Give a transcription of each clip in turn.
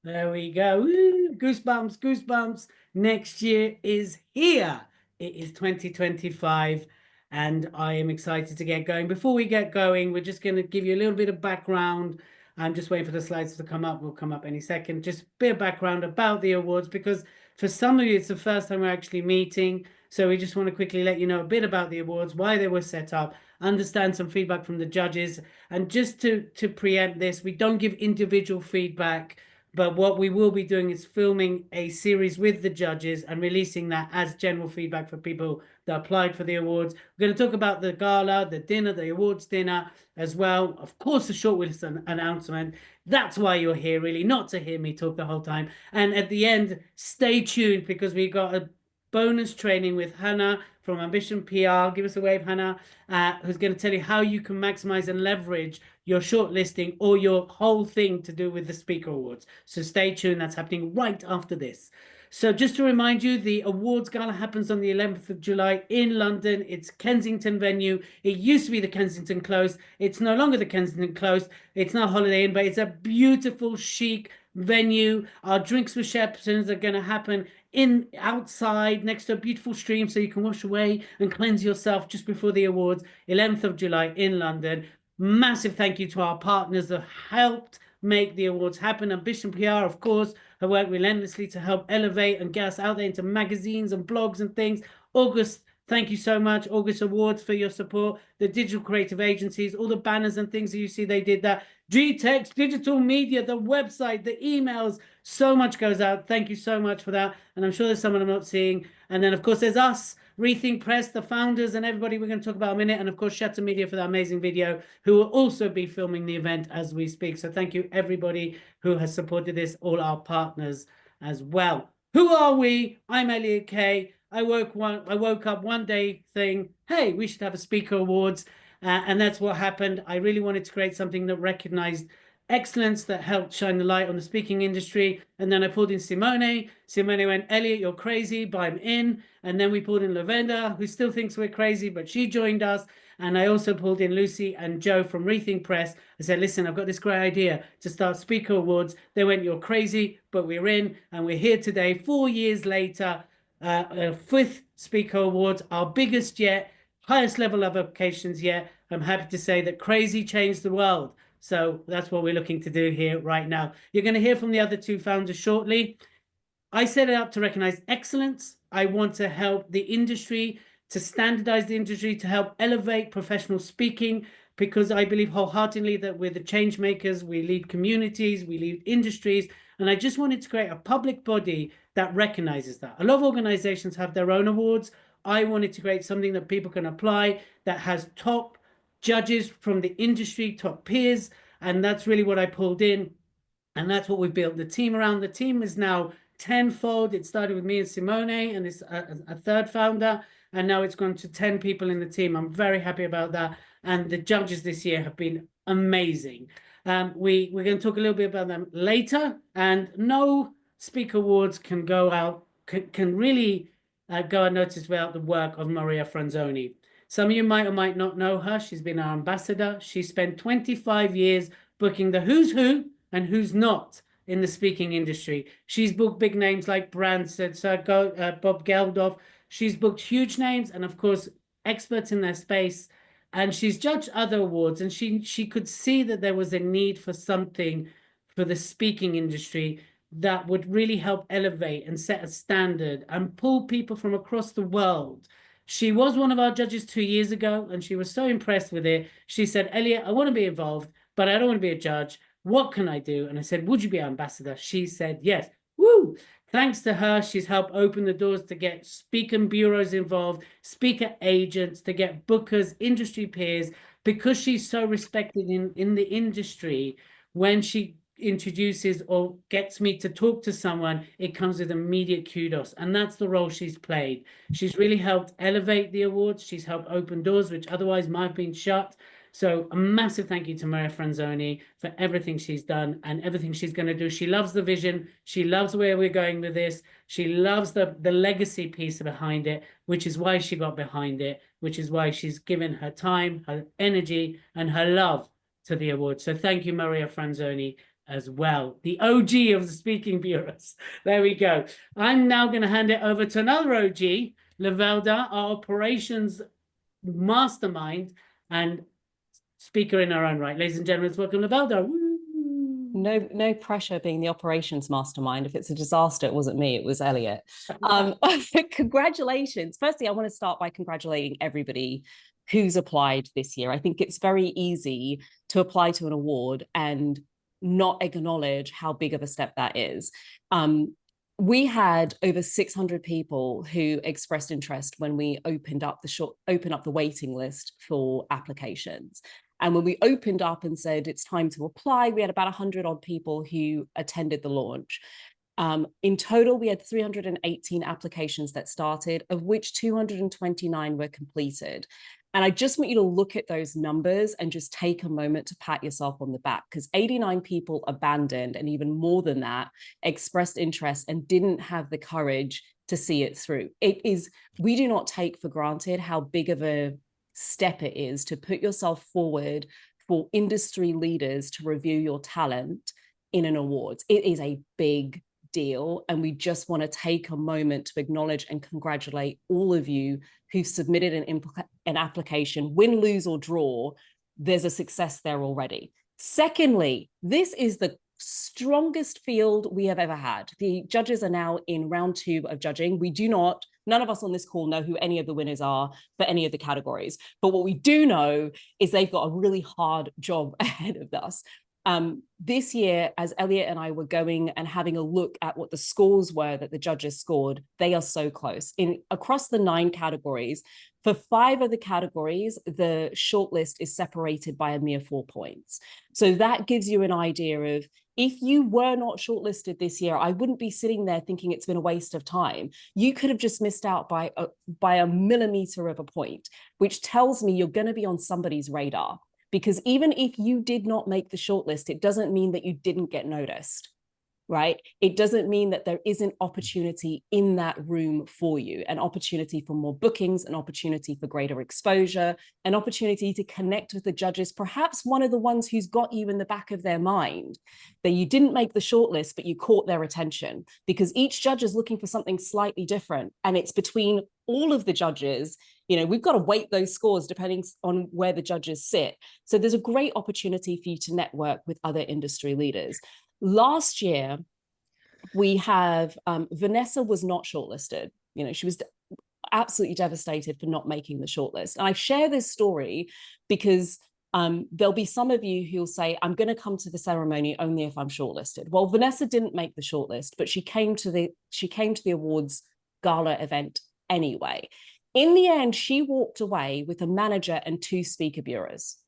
There we go. Woo, goosebumps, goosebumps. Next year is here. It is 2025, and I am excited to get going. Before we get going, we're just going to give you a little bit of background. I'm just waiting for the slides to come up. Will come up any second. Just a bit of background about the awards, because for some of you, it's the first time we're actually meeting. So we just want to quickly let you know a bit about the awards, why they were set up, understand some feedback from the judges. And just to preempt this, we don't give individual feedback. But what we will be doing is filming a series with the judges and releasing that as general feedback for people that applied for the awards. We're going to talk about the gala, the dinner, the awards dinner as well. Of course, the shortlist announcement. That's why you're here, really, not to hear me talk the whole time. And at the end, stay tuned, because we got a bonus training with Hannah from Ambition PR. Give us a wave, Hannah, who's going to tell you how you can maximize and leverage your shortlisting or your whole thing to do with the Speaker Awards. So stay tuned. That's happening right after this. So just to remind you, the awards gala happens on the 11th of July in London. It's Kensington venue. It used to be the Kensington Close. It's no longer the Kensington Close. It's now Holiday Inn, but it's a beautiful, chic venue. Our drinks receptions are going to happen in outside next to a beautiful stream, so you can wash away and cleanse yourself just before the awards. 11th of July in London. Massive thank you to our partners that helped make the awards happen. Ambition PR, of course, have worked relentlessly to help elevate and get us out there into magazines and blogs and things. August, thank you so much. August Awards for your support. The digital creative agencies, all the banners and things that you see, they did that. GTEx, digital media, the website, the emails, so much goes out. Thank you so much for that. And I'm sure there's someone I'm not seeing. And then, of course, there's us, Rethink Press, the founders, and everybody we're going to talk about in a minute. And of course, Shutter Media for that amazing video, who will also be filming the event as we speak. So thank you, everybody who has supported this, all our partners as well. Who are we? I'm Elliot Kay. I woke up one day saying, hey, we should have a Speaker Awards. And that's what happened. I really wanted to create something that recognized excellence, that helped shine the light on the speaking industry. And then I pulled in Simone. Simone went, Elliot, you're crazy, but I'm in. And then we pulled in Lavenda, who still thinks we're crazy, but she joined us. And I also pulled in Lucy and Joe from Rethink Press. I said, listen, I've got this great idea to start Speaker Awards. They went, you're crazy, but we're in. And we're here today, 4 years later, fifth Speaker Awards, our biggest yet, highest level of applications yet. I'm happy to say that crazy changed the world. So that's what we're looking to do here right now. You're going to hear from the other two founders shortly. I set it up to recognize excellence. I want to help the industry, to standardize the industry, to help elevate professional speaking, because I believe wholeheartedly that we're the change makers. We lead communities, we lead industries. And I just wanted to create a public body that recognizes that. A lot of organizations have their own awards. I wanted to create something that people can apply, that has top judges from the industry, top peers. And that's really what I pulled in. And that's what we built the team around. The team is now tenfold. It started with me and Simone, and it's a third founder. And now it's gone to 10 people in the team. I'm very happy about that. And the judges this year have been amazing. We're going to talk a little bit about them later. And no Speaker Awards can go out, can really go unnoticed without the work of Maria Franzoni. Some of you might or might not know her. She's been our ambassador. She spent 25 years booking the who's who and who's not in the speaking industry. She's booked big names like Branson, Bob Geldof. She's booked huge names and, of course, experts in their space. And she's judged other awards, and she could see that there was a need for something for the speaking industry that would really help elevate and set a standard and pull people from across the world. She was one of our judges 2 years ago, and she was so impressed with it. She said, Elliot, I want to be involved, but I don't want to be a judge. What can I do? And I said, would you be ambassador? She said, yes. Woo! Thanks to her, she's helped open the doors to get speaker bureaus involved, speaker agents, to get bookers, industry peers, because she's so respected in the industry. When she introduces or gets me to talk to someone, it comes with immediate kudos. And that's the role she's played. She's really helped elevate the awards. She's helped open doors which otherwise might have been shut. So a massive thank you to Maria Franzoni for everything she's done and everything she's going to do. She loves the vision. She loves where we're going with this. She loves the legacy piece behind it, which is why she got behind it, which is why she's given her time, her energy, and her love to the award. So thank you, Maria Franzoni. as well. The OG of the speaking bureaus. There we go. I'm now going to hand it over to another OG, Lavelda, our operations mastermind and speaker in our own right. Ladies and gentlemen, welcome Lavelda. No pressure being the operations mastermind. If it's a disaster, it wasn't me, it was Elliot. Congratulations. Firstly, I want to start by congratulating everybody who's applied this year. I think it's very easy to apply to an award and not acknowledge how big of a step that is. We had over 600 people who expressed interest when we opened up the waiting list for applications. And when we opened up and said it's time to apply, we had about 100 odd people who attended the launch. In total, we had 318 applications that started, of which 229 were completed. And I just want you to look at those numbers and just take a moment to pat yourself on the back, because 89 people abandoned, and even more than that, expressed interest and didn't have the courage to see it through. We do not take for granted how big of a step it is to put yourself forward for industry leaders to review your talent in an awards. It is a big deal, and we just want to take a moment to acknowledge and congratulate all of you who submitted an application. Win, lose, or draw, there's a success there already. Secondly, this is the strongest field we have ever had. The judges are now in round 2 of judging. None of us on this call know who any of the winners are for any of the categories. But what we do know is they've got a really hard job ahead of us. This year, as Elliot and I were going and having a look at what the scores were that the judges scored, they are so close. Across the 9 categories, for 5 of the categories, the shortlist is separated by a mere 4 points. So that gives you an idea of, if you were not shortlisted this year, I wouldn't be sitting there thinking it's been a waste of time. You could have just missed out by a millimeter of a point, which tells me you're going to be on somebody's radar. Because even if you did not make the shortlist, it doesn't mean that you didn't get noticed, right? It doesn't mean that there isn't opportunity in that room for you, an opportunity for more bookings, an opportunity for greater exposure, an opportunity to connect with the judges, perhaps one of the ones who's got you in the back of their mind, that you didn't make the shortlist, but you caught their attention, because each judge is looking for something slightly different. And it's between all of the judges. We've got to weight those scores depending on where the judges sit. So there's a great opportunity for you to network with other industry leaders. Last year, we have Vanessa was not shortlisted. She was absolutely devastated for not making the shortlist. And I share this story because there'll be some of you who'll say, I'm going to come to the ceremony only if I'm shortlisted. Well, Vanessa didn't make the shortlist, but she came to the awards gala event anyway. In the end, she walked away with a manager and 2 speaker bureaus.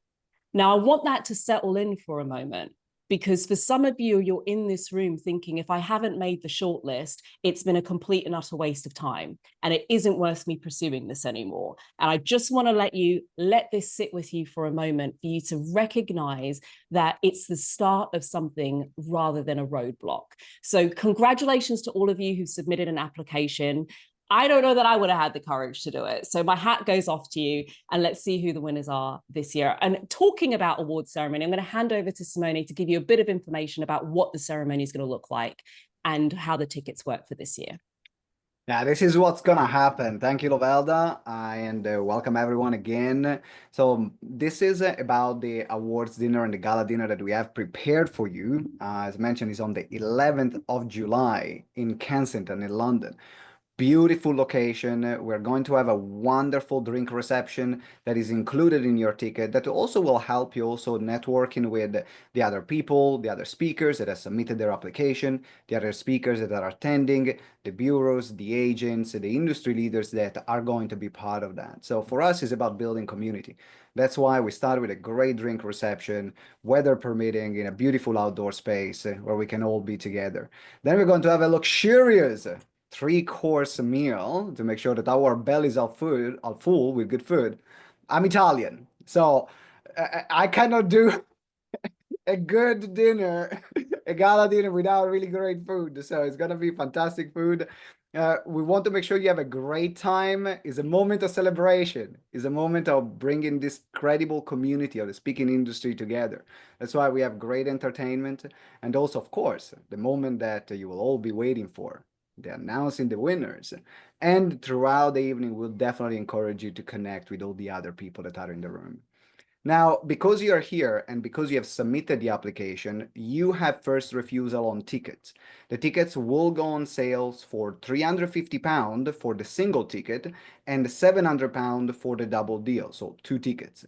Now, I want that to settle in for a moment, because for some of you, you're in this room thinking, if I haven't made the shortlist, it's been a complete and utter waste of time, and it isn't worth me pursuing this anymore. And I just want to let this sit with you for a moment, for you to recognize that it's the start of something rather than a roadblock. So congratulations to all of you who submitted an application. I don't know that I would have had the courage to do it. So my hat goes off to you, and let's see who the winners are this year. And talking about awards ceremony, I'm going to hand over to Simone to give you a bit of information about what the ceremony is going to look like and how the tickets work for this year. Yeah, this is what's gonna happen. Thank you, Lovelda, and welcome everyone again. So this is about the awards dinner and the gala dinner that we have prepared for you. As mentioned, is on the 11th of July in Kensington in London. Beautiful location. We're going to have a wonderful drink reception that is included in your ticket, that also will help you also networking with the other people, the other speakers that have submitted their application, the other speakers that are attending, the bureaus, the agents, the industry leaders that are going to be part of that. So for us, it's about building community. That's why we start with a great drink reception, weather permitting, in a beautiful outdoor space where we can all be together. Then we're going to have a luxurious 3-course meal to make sure that our bellies are full with good food. I'm Italian, so I cannot do a good dinner a gala dinner without really great food. So it's gonna be fantastic food. We want to make sure you have a great time. It's a moment of celebration. It's a moment of bringing this credible community of the speaking industry together. That's why we have great entertainment. And also, of course, the moment that you will all be waiting for, the announcing the winners. And throughout the evening, we'll definitely encourage you to connect with all the other people that are in the room. Now, because you are here and because you have submitted the application, you have first refusal on tickets. The tickets will go on sales for £350 for the single ticket and £700 for the double deal, so 2 tickets.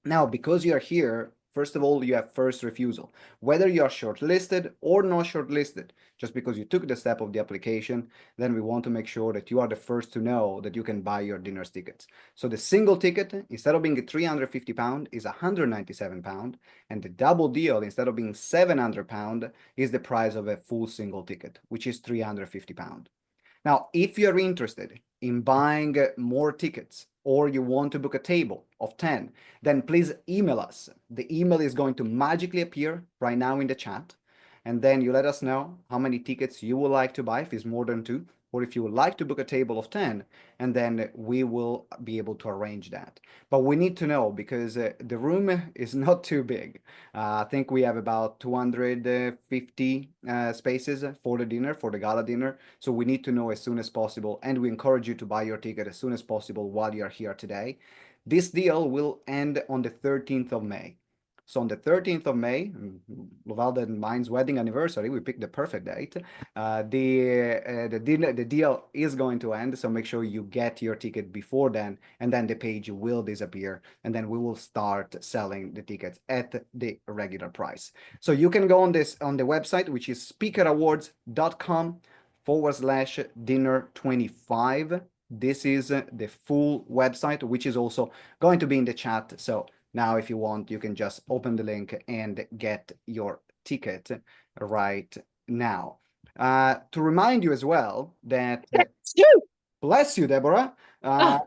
Now, because you are here, first of all, you have first refusal. Whether you are shortlisted or not shortlisted, just because you took the step of the application, then we want to make sure that you are the first to know that you can buy your dinner's tickets. So the single ticket, instead of being £350, is £197, and the double deal, instead of being £700, is the price of a full single ticket, which is £350. Now, if you're interested in buying more tickets or you want to book a table of 10, then please email us. The email is going to magically appear right now in the chat. And then you let us know how many tickets you would like to buy, if it's more than 2, or if you would like to book a table of 10, and then we will be able to arrange that. But we need to know because the room is not too big. I think we have about 250 spaces for the dinner, for the gala dinner. So we need to know as soon as possible, and we encourage you to buy your ticket as soon as possible while you're here today. This deal will end on the 13th of May. So on the 13th of May, Lovalda and mine's wedding anniversary, we picked the perfect date. The deal is going to end, so make sure you get your ticket before then, and then the page will disappear, and then we will start selling the tickets at the regular price. So you can go on the website, which is speakerawards.com/dinner25. This is the full website, which is also going to be in the chat. So now, if you want, you can just open the link and get your ticket right now. To remind you as well that bless you, Deborah. I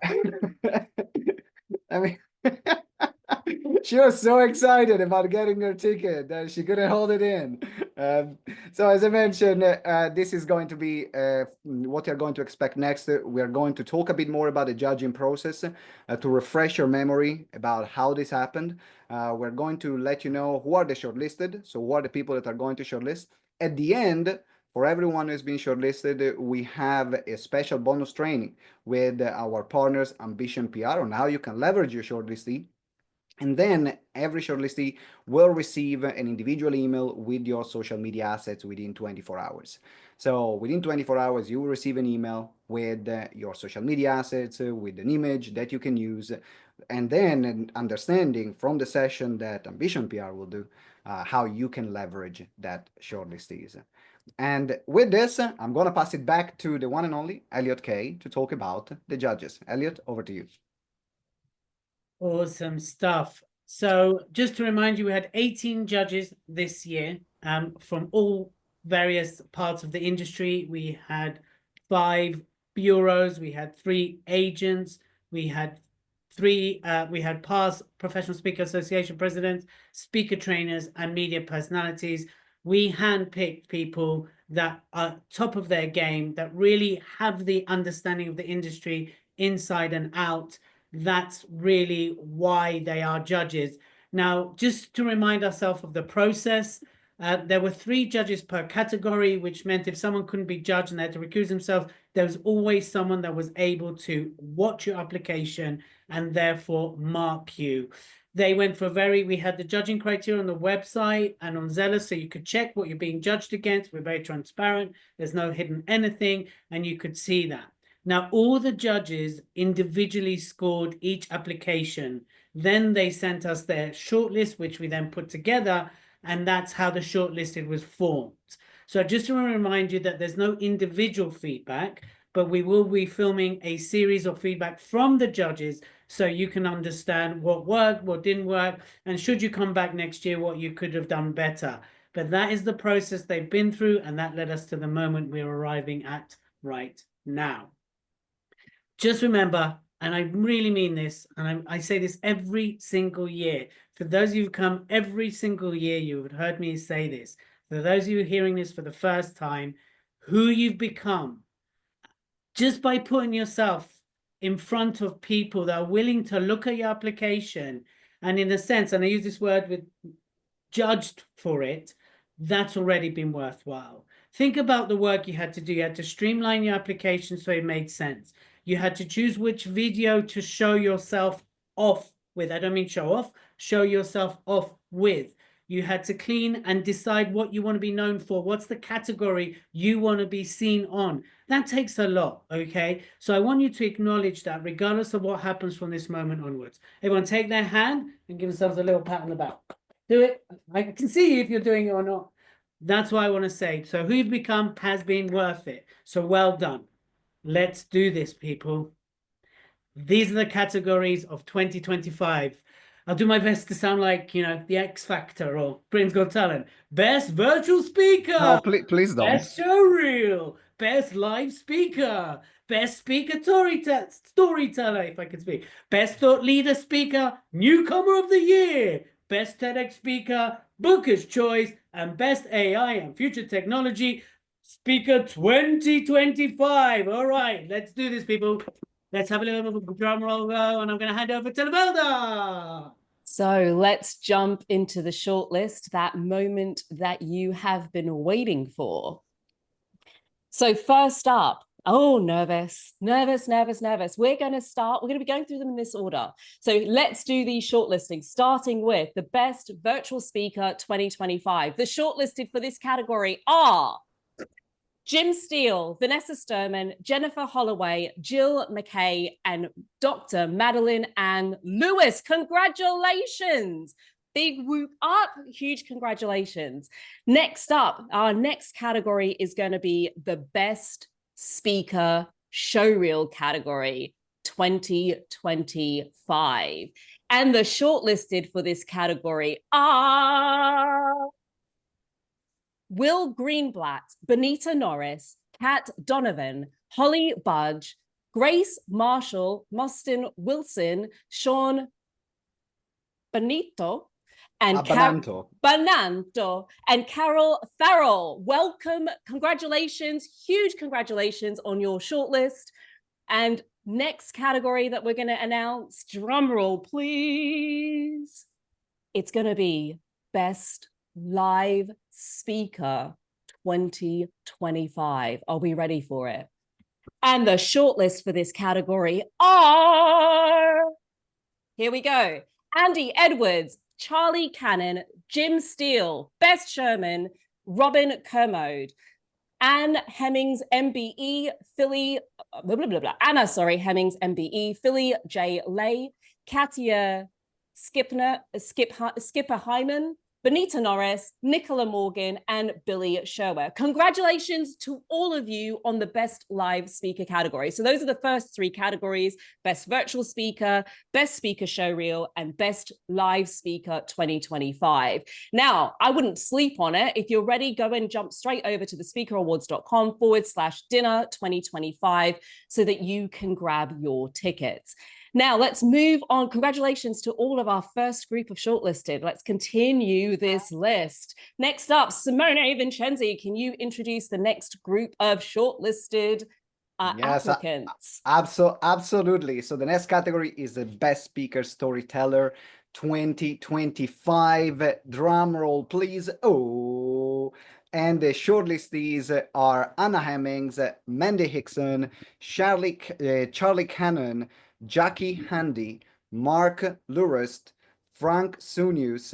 mean, she was so excited about getting her ticket that she couldn't hold it in. So as I mentioned, this is going to be what you're going to expect next. We're going to talk a bit more about the judging process to refresh your memory about how this happened. We're going to let you know who are the shortlisted, so who are the people that are going to shortlist. At the end, for everyone who's been shortlisted, we have a special bonus training with our partners Ambition PR on how you can leverage your shortlistee. And then every shortlistee will receive an individual email with your social media assets within 24 hours. So within 24 hours, you will receive an email with your social media assets, with an image that you can use, and then an understanding from the session that Ambition PR will do how you can leverage that shortlistees. And with this, I'm going to pass it back to the one and only Elliot Kay to talk about the judges. Elliot, over to you. Awesome stuff. So just to remind you, we had 18 judges this year from all various parts of the industry. We had 5 bureaus, we had 3 agents, we had past Professional Speaker Association presidents, speaker trainers, and media personalities. We handpicked people that are top of their game, that really have the understanding of the industry inside and out. That's really why they are judges. Now, just to remind ourselves of the process, there were 3 judges per category, which meant if someone couldn't be judged and they had to recuse themselves, there was always someone that was able to watch your application and therefore mark you. They went for we had the judging criteria on the website and on Zealous, so you could check what you're being judged against. We're very transparent. There's no hidden anything, and you could see that. Now, all the judges individually scored each application. Then they sent us their shortlist, which we then put together, and that's how the shortlisted was formed. So just to remind you that there's no individual feedback, but we will be filming a series of feedback from the judges so you can understand what worked, what didn't work, and should you come back next year, what you could have done better. But that is the process they've been through, and that led us to the moment we're arriving at right now. Just remember, and I really mean this, and I say this every single year. For those of you who come every single year, you have heard me say this. For those of you hearing this for the first time, who you've become just by putting yourself in front of people that are willing to look at your application and, in a sense, and I use this word with judged for it, that's already been worthwhile. Think about the work you had to do. You had to streamline your application so it made sense. You had to choose which video to show yourself off with. I don't mean show off, show yourself off with. You had to clean and decide what you want to be known for. What's the category you want to be seen on? That takes a lot, okay? So I want you to acknowledge that regardless of what happens from this moment onwards. Everyone take their hand and give themselves a little pat on the back. Do it. I can see if you're doing it or not. That's what I want to say. So who you've become has been worth it. So well done. Let's do this, people. These are the categories of 2025. I'll do my best to sound like, you know, the X Factor or Britain's Got Talent. Best virtual speaker. No, please don't. Best showreel. Best live speaker. Best speaker storyteller, if I can speak. Best thought leader speaker, newcomer of the year. Best TEDx speaker, Booker's Choice, and Best AI and Future Technology Speaker 2025. All right, let's do this, people. Let's have a little drum roll go, and I'm going to hand over to Lavelda. So let's jump into the shortlist, that moment that you have been waiting for. So first up, oh, nervous. We're going to be going through them in this order. So let's do the shortlisting, starting with the best virtual speaker 2025. The shortlisted for this category are Jim Steele, Vanessa Sturman, Jennifer Holloway, Jill McKay, and Dr. Madeline Ann Lewis. Congratulations. Big whoop up, huge congratulations. Next up, our next category is going to be the best speaker showreel category 2025. And the shortlisted for this category are Will Greenblatt, Benita Norris, Kat Donovan, Holly Budge, Grace Marshall, Mostyn Wilson, Sean Benito, and Bananto and Carol Farrell. Welcome, congratulations, huge congratulations on your shortlist. And next category that we're going to announce, drum roll, please. It's going to be Best Live Speaker 2025. Are we ready for it? And the shortlist for this category are, here we go, Andy Edwards, Charlie Cannon, Jim Steele, Beth Sherman, Robin Kermode, Anna Hemmings, MBE, Philly J. Lay, Katia Skipper Hyman, Benita Norris, Nicola Morgan, and Billy Sherwer. Congratulations to all of you on the best live speaker category. So those are the first three categories: best virtual speaker, best speaker showreel, and best live speaker 2025. Now, I wouldn't sleep on it. If you're ready, go and jump straight over to thespeakerawards.com/dinner 2025 so that you can grab your tickets. Now, let's move on. Congratulations to all of our first group of shortlisted. Let's continue this list. Next up, Simone Vincenzi, can you introduce the next group of shortlisted applicants? Absolutely. So the next category is the Best Speaker Storyteller 2025. Drum roll, please. Oh. And the shortlistees are Anna Hemmings, Mandy Hickson, Charlie Cannon, Jackie Handy, Mark Lurist, Frank Sunius,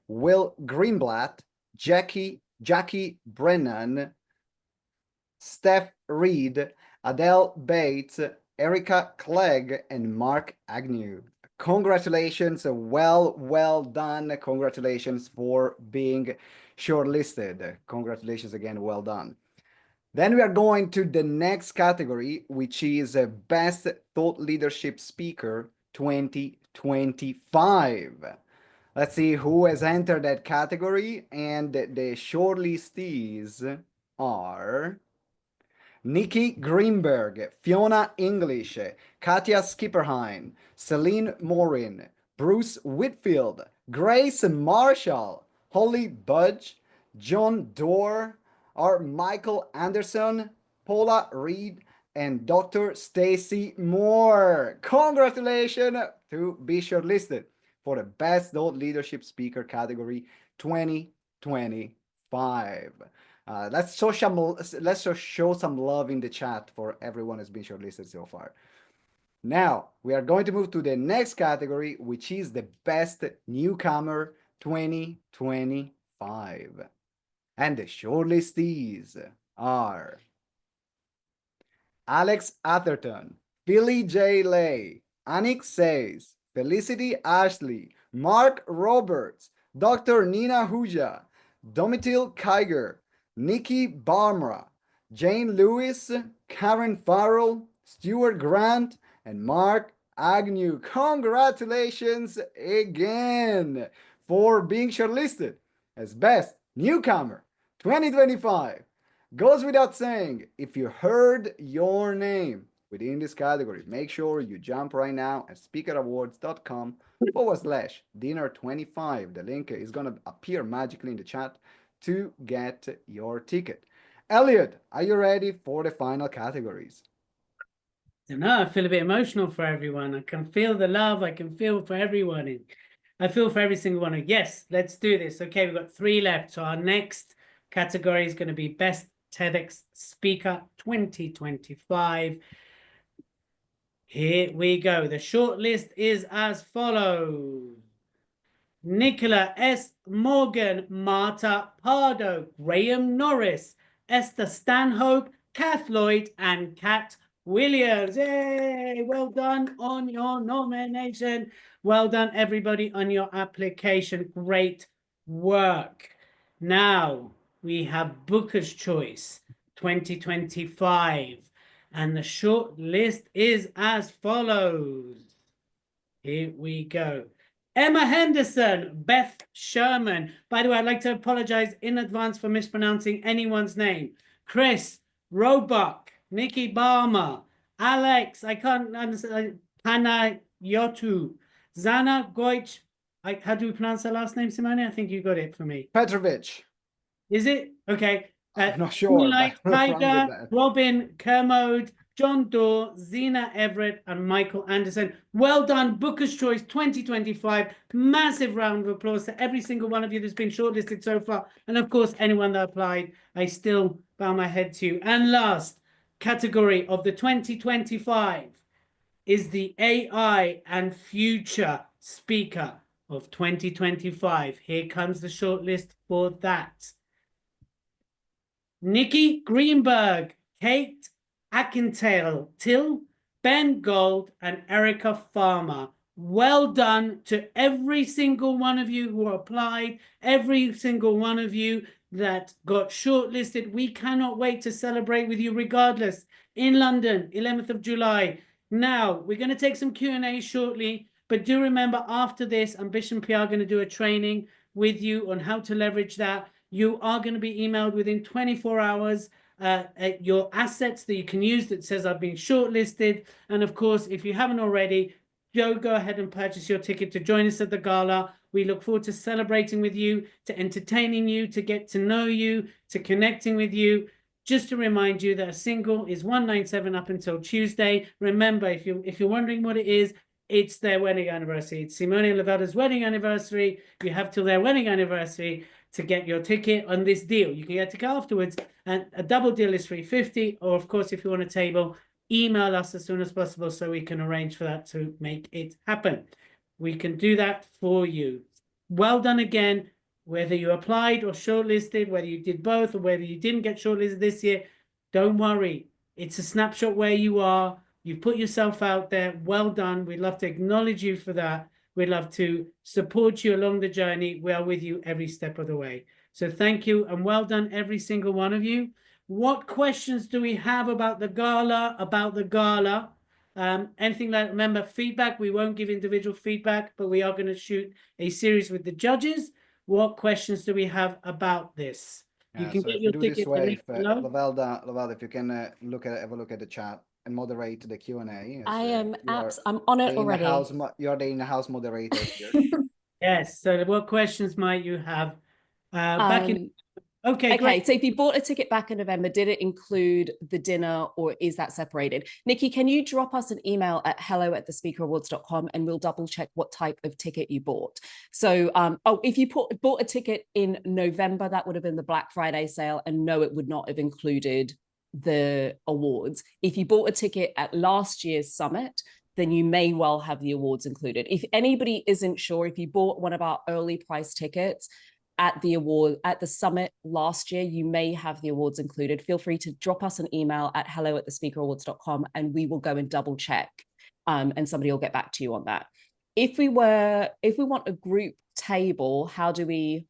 Will Greenblatt, Jackie Brennan, Steph Reed, Adele Bates, Erica Clegg, and Mark Agnew. Congratulations, well done. Congratulations for being shortlisted. Congratulations again, well done. Then we are going to the next category, which is Best Thought Leadership Speaker 2025. Let's see who has entered that category, and the shortlistees are Nikki Greenberg, Fiona English, Katja Skipperheim, Celine Morin, Bruce Whitfield, Grace Marshall, Holly Budge, John Doerr, are Michael Anderson, Paula Reed, and Dr. Stacy Moore. Congratulations to be shortlisted for the Best Thought Leadership Speaker category 2025. Let's just show some love in the chat for everyone who's been shortlisted so far. Now we are going to move to the next category, which is the Best Newcomer 2025. And the shortlistees are Alex Atherton, Philly J. Lay, Anik Says, Felicity Ashley, Mark Roberts, Dr. Nina Huja, Domitil Kiger, Nikki Barmra, Jane Lewis, Karen Farrell, Stuart Grant, and Mark Agnew. Congratulations again for being shortlisted as Best Newcomer 2025. Goes without saying, if you heard your name within this category, make sure you jump right now at speakerawards.com/dinner25. The link is going to appear magically in the chat to get your ticket. Elliot, are you ready for the final categories? I feel a bit emotional for everyone. I can feel the love. I can feel for everyone. I feel for every single one. Yes, let's do this. Okay, we've got 3 left. So our next category is going to be Best TEDx Speaker 2025. Here we go. The short list is as follows. Nicola S. Morgan, Marta Pardo, Graham Norris, Esther Stanhope, Kath Lloyd, and Kat Williams. Yay! Well done on your nomination. Well done, everybody, on your application. Great work. Now we have Booker's Choice 2025. And the short list is as follows. Here we go. Emma Henderson, Beth Sherman. By the way, I'd like to apologize in advance for mispronouncing anyone's name. Chris Roebuck, Nikki Balmer, Alex, I can't understand, Hannah Yotu, Zana Goich. How do we pronounce her last name, Simone? I think you got it for me. Petrovic. Is it? Okay. I'm not sure. Tiger, Robin Kermode, John Doerr, Zena Everett, and Michael Anderson. Well done, Booker's Choice 2025. Massive round of applause to every single one of you that's been shortlisted so far. And of course, anyone that applied, I still bow my head to you. And last category of the 2025 is the AI and Future Speaker of 2025. Here comes the shortlist for that. Nikki Greenberg, Kate Akintail, Till, Ben Gold, and Erica Farmer. Well done to every single one of you who applied, every single one of you that got shortlisted. We cannot wait to celebrate with you regardless in London, 11th of July. Now, we're going to take some Q&A shortly, but do remember after this, Ambition PR are going to do a training with you on how to leverage that. You are going to be emailed within 24 hours your assets that you can use that says I've been shortlisted. And of course, if you haven't already, go ahead and purchase your ticket to join us at the gala. We look forward to celebrating with you, to entertaining you, to get to know you, to connecting with you. Just to remind you that a single is 197 up until Tuesday. Remember, if you're wondering what it is, it's their wedding anniversary. It's Simone and Lavelda's wedding anniversary. You have till their wedding anniversary to get your ticket on this deal. You can get a ticket afterwards, and a double deal is $350. Or of course, if you want a table, email us as soon as possible so we can arrange for that to make it happen. We can do that for you. Well done again, whether you applied or shortlisted, whether you did both or whether you didn't get shortlisted this year. Don't worry. It's a snapshot where you are. You've put yourself out there. Well done. We'd love to acknowledge you for that. We'd love to support you along the journey. We are with you every step of the way. So thank you and well done, every single one of you. What questions do we have about the gala? Anything like, remember, feedback. We won't give individual feedback, but we are going to shoot a series with the judges. What questions do we have about this? You can so get your ticket. Lavelda, if you can have a look at the chat and moderate the Q&A. I'm on it already. You are the in-house moderator here. Yes. So what questions might you have? Back in Okay, Okay, great. so if you bought a ticket back in November, did it include the dinner or is that separated? Nikki, can you drop us an email at hello@thespeakerawards.com and we'll double check what type of ticket you bought. So, if you bought a ticket in November, that would have been the Black Friday sale, and no, it would not have included the awards. If you bought a ticket at last year's summit, then you may well have the awards included. If anybody isn't sure, if you bought one of our early price tickets, at the summit last year, you may have the awards included. Feel free to drop us an email at hello@thespeakerawards.com and we will go and double check, and somebody will get back to you on that. If we want a group table, how do we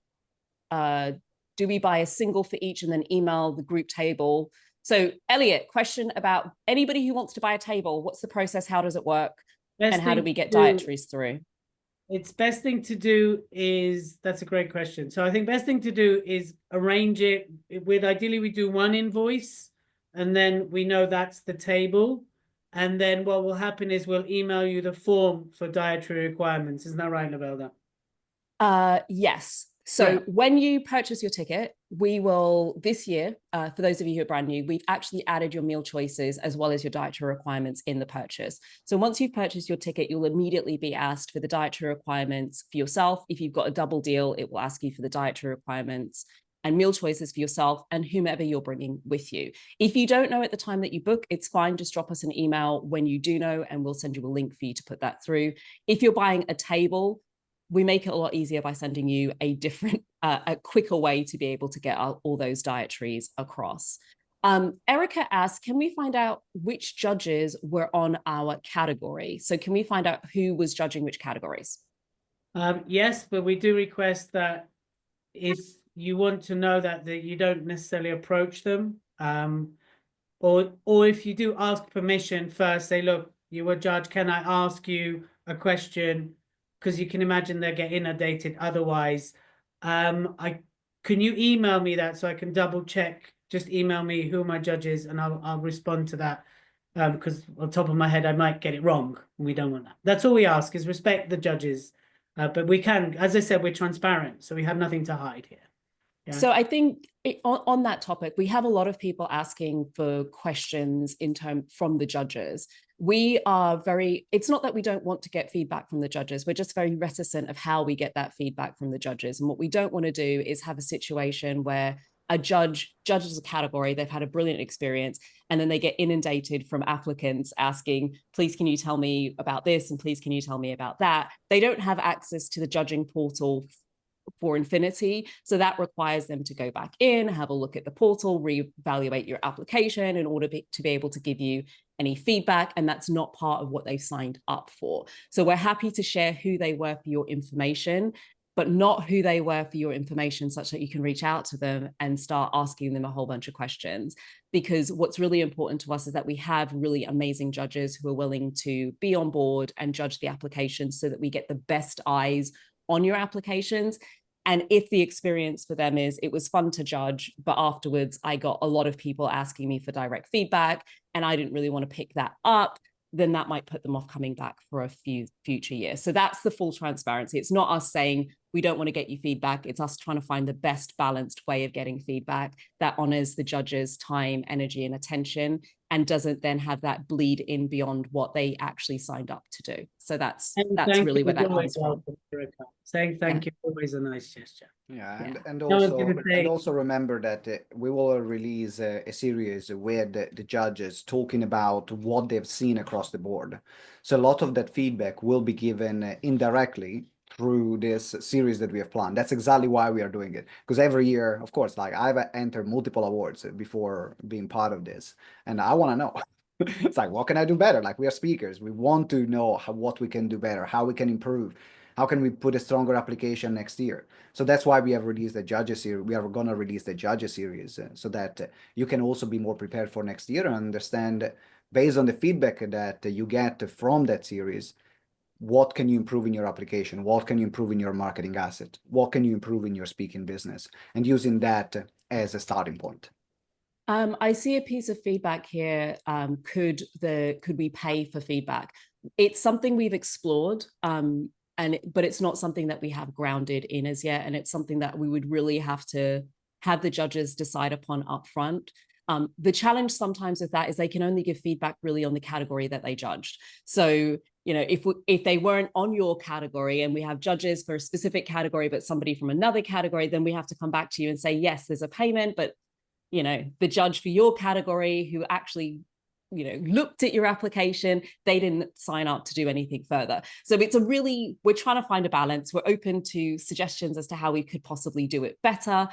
buy a single for each and then email the group table? So Elliot, question about anybody who wants to buy a table, what's the process? How does it work? And how do we get dietaries through? It's best thing to do is, that's a great question. So I think best thing to do is arrange it with, ideally we do one invoice and then we know that's the table. And then what will happen is we'll email you the form for dietary requirements. Isn't that right, Novelda? Yes. So when you purchase your ticket, we will this year, for those of you who are brand new, we've actually added your meal choices as well as your dietary requirements in the purchase. So once you've purchased your ticket, you'll immediately be asked for the dietary requirements for yourself. If you've got a double deal, it will ask you for the dietary requirements and meal choices for yourself and whomever you're bringing with you. If you don't know at the time that you book, it's fine. Just drop us an email when you do know, and we'll send you a link for you to put that through. If you're buying a table, we make it a lot easier by sending you a quicker way to be able to get all those dietaries across. Erica asks, can we find out which judges were on our category? So can we find out who was judging which categories? Yes, but we do request that if you want to know that you don't necessarily approach them, or if you do ask permission first, say, look, you were judge, can I ask you a question? Because you can imagine they'll get inundated otherwise. Can you email me that so I can double check? Just email me who my judge is and I'll respond to that. Because on top of my head, I might get it wrong. We don't want that. That's all we ask, is respect the judges. But we can, as I said, we're transparent, so we have nothing to hide here. Yeah. So I think on that topic, we have a lot of people asking for questions from the judges. We are it's not that we don't want to get feedback from the judges. We're just very reticent of how we get that feedback from the judges. And what we don't want to do is have a situation where a judge judges a category, they've had a brilliant experience, and then they get inundated from applicants asking, please, can you tell me about this? And please, can you tell me about that? They don't have access to the judging portal for infinity. So that requires them to go back in, have a look at the portal, reevaluate your application in order to be able to give you any feedback. And that's not part of what they signed up for. So we're happy to share who they were for your information, but not who they were for your information, such that you can reach out to them and start asking them a whole bunch of questions. Because what's really important to us is that we have really amazing judges who are willing to be on board and judge the applications so that we get the best eyes on your applications. And if the experience for them is it was fun to judge, but afterwards I got a lot of people asking me for direct feedback and I didn't really want to pick that up, then that might put them off coming back for a few future years. So that's the full transparency. It's not us saying we don't want to get you feedback. It's us trying to find the best balanced way of getting feedback that honors the judges' time, energy, and attention, and doesn't then have that bleed in beyond what they actually signed up to do. So that's really where that comes from. Saying thank you, always a nice gesture. Yeah, and No also remember that we will release a series with the judges talking about what they've seen across the board. So a lot of that feedback will be given indirectly through this series that we have planned. That's exactly why we are doing it. Because every year, of course, like I've entered multiple awards before being part of this, and I want to know. It's like, what can I do better? Like, we are speakers. We want to know what we can do better, how we can improve. How can we put a stronger application next year? So that's why we have released the judges series. We are going to release the judges series so that you can also be more prepared for next year and understand, based on the feedback that you get from that series, what can you improve in your application? What can you improve in your marketing asset? What can you improve in your speaking business? And using that as a starting point. I see a piece of feedback here. Could we pay for feedback? It's something we've explored. But it's not something that we have grounded in as yet. And it's something that we would really have to have the judges decide upon upfront. The challenge sometimes with that is they can only give feedback really on the category that they judged. So, you know, if they weren't on your category and we have judges for a specific category, but somebody from another category, then we have to come back to you and say, yes, there's a payment, but, you know, the judge for your category who actually, you know, looked at your application, they didn't sign up to do anything further. So it's we're trying to find a balance. We're open to suggestions as to how we could possibly do it better.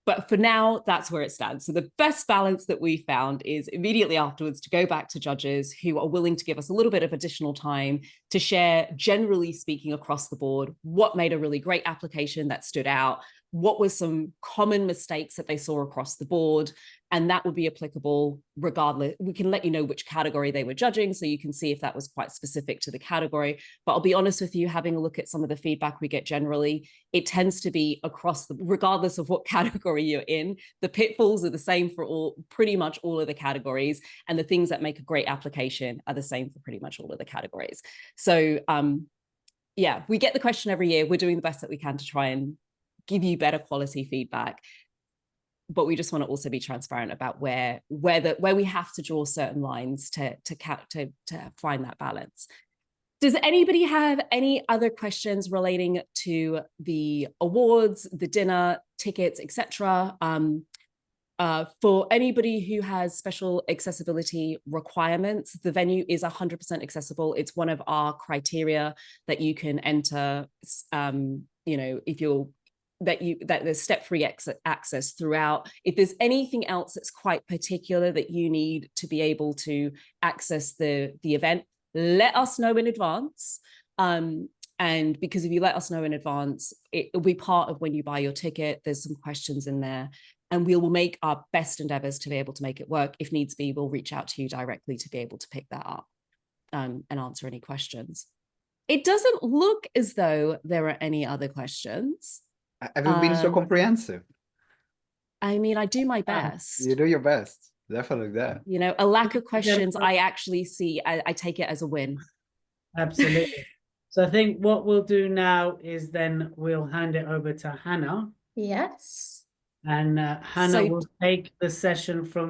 But for now, that's where it stands. So the best balance that we found is immediately afterwards to go back to judges who are willing to give us a little bit of additional time to share, generally speaking, across the board, what made a really great application that stood out, what were some common mistakes that they saw across the board, and that would be applicable regardless. We can let you know which category they were judging, so you can see if that was quite specific to the category. But I'll be honest with you, having a look at some of the feedback we get generally, it tends to be across regardless of what category you're in, the pitfalls are the same for pretty much all of the categories, and the things that make a great application are the same for pretty much all of the categories. So yeah, we get the question every year. We're doing the best that we can to try and give you better quality feedback, but we just want to also be transparent about where we have to draw certain lines to find that balance. Does anybody have any other questions relating to the awards, the dinner, tickets, etc.? For anybody who has special accessibility requirements, the venue is 100% accessible. It's one of our criteria that you can enter. You know, if you're that there's step-free access throughout. If there's anything else that's quite particular that you need to be able to access the event, let us know in advance. And because if you let us know in advance, it'll be part of when you buy your ticket. There's some questions in there, and we will make our best endeavors to be able to make it work. If needs be, we'll reach out to you directly to be able to pick that up and answer any questions. It doesn't look as though there are any other questions. Have you been so comprehensive? I mean, I do my best. You do your best. Definitely that. You know, a lack of questions, I actually see, I take it as a win. Absolutely. So I think what we'll do now is then we'll hand it over to Hannah. Yes. And Hannah will take the session from